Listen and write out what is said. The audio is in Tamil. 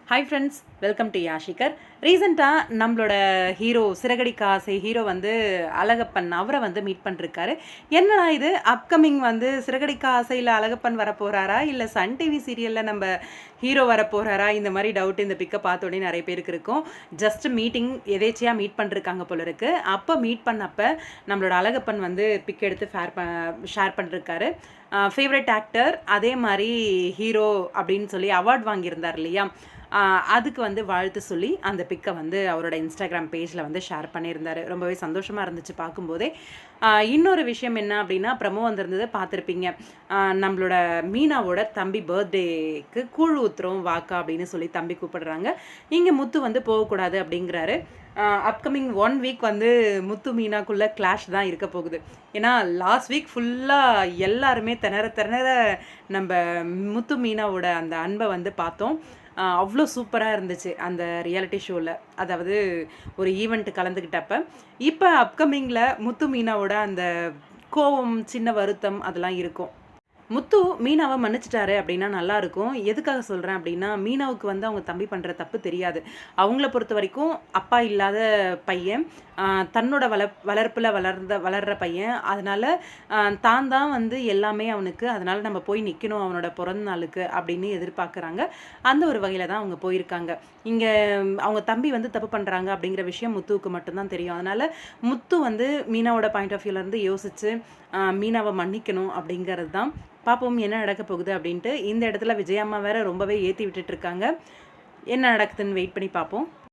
ஹாய் ஃப்ரெண்ட்ஸ், வெல்கம் டு யாஷிகர். ரீசெண்டாக நம்மளோட ஹீரோ சிறகடிக்க ஆசை ஹீரோ வந்து அழகப்பன் அவரை வந்து மீட் பண்ணிருக்காரு. என்னடா இது அப்கமிங் வந்து சிறகடிக்க ஆசையில் அழகப்பன் வரப்போகிறாரா இல்லை சன் டிவி சீரியலில் நம்ம ஹீரோ வரப்போகிறாரா, இந்த மாதிரி டவுட் இந்த பிக்கை பார்த்தோன்னே நிறைய பேருக்கு இருக்கும். ஜஸ்ட் மீட்டிங் எதேச்சியாக மீட் பண்ணிருக்காங்க போல இருக்கு. அப்போ மீட் பண்ணப்போ நம்மளோட அழகப்பன் வந்து பிக் எடுத்து ஷேர் பண்ணிருக்காரு. ஃபேவரட் ஆக்டர், அதே மாதிரி ஹீரோ அப்படின்னு சொல்லி அவார்ட் வாங்கியிருந்தார் இல்லையா, அதுக்கு வந்து வாழ்த்து சொல்லி அந்த பிக்கை வந்து அவரோட இன்ஸ்டாகிராம் பேஜில் வந்து ஷேர் பண்ணியிருந்தார். ரொம்பவே சந்தோஷமாக இருந்துச்சு பார்க்கும்போதே. இன்னொரு விஷயம் என்ன அப்படின்னா, ப்ரமோ வந்திருந்தது பார்த்துருப்பீங்க. நம்மளோட மீனாவோட தம்பி பர்த்டேக்கு கூழ் ஊத்துறோம் வாக்கா அப்படின்னு சொல்லி தம்பி கூப்பிடுறாங்க. இங்கே முத்து வந்து போகக்கூடாது அப்படிங்கிறாரு. அப்கமிங் 1 வீக் வந்து முத்து மீனாக்குள்ளே கிளாஷ் தான் இருக்க போகுது. ஏன்னா லாஸ்ட் வீக் ஃபுல்லாக எல்லாருமே திணற நம்ம முத்து மீனாவோட அந்த அன்பை வந்து பார்த்தோம். அவ்வளோ சூப்பராக இருந்துச்சு அந்த ரியாலிட்டி ஷோவில், அதாவது ஒரு ஈவெண்ட் கலந்துக்கிட்டப்ப. இப்போ அப்கமிங்கில் முத்து மீனாவோட அந்த கோவம், சின்ன வருத்தம் அதெல்லாம் இருக்கும். முத்து மீனாவை மன்னிச்சிட்டாரு அப்படின்னா நல்லாயிருக்கும். எதுக்காக சொல்கிறேன் அப்படின்னா, மீனாவுக்கு வந்து அவங்க தம்பி பண்ணுற தப்பு தெரியாது. அவங்கள பொறுத்த வரைக்கும் அப்பா இல்லாத பையன், தன்னோட வளர்ப்பில் வளர்கிற பையன். அதனால் தான் வந்து எல்லாமே அவனுக்கு. அதனால் நம்ம போய் நிற்கணும் அவனோட பிறந்த நாளுக்கு அப்படின்னு எதிர்பார்க்குறாங்க. அந்த ஒரு வகையில் தான் அவங்க போயிருக்காங்க. இங்கே அவங்க தம்பி வந்து தப்பு பண்ணுறாங்க அப்படிங்கிற விஷயம் முத்துவுக்கு மட்டும்தான் தெரியும். அதனால் முத்து வந்து மீனாவோட பாயிண்ட் ஆஃப் வியூலேருந்து யோசித்து மீனாவை மன்னிக்கணும் அப்படிங்கிறது தான். பார்ப்போம் என்ன நடக்க போகுது அப்படின்ட்டு. இந்த இடத்துல விஜயம்மா வேற ரொம்பவே ஏற்றி விட்டுட்டு இருக்காங்க. என்ன நடக்குதுன்னு வெயிட் பண்ணி பார்ப்போம்.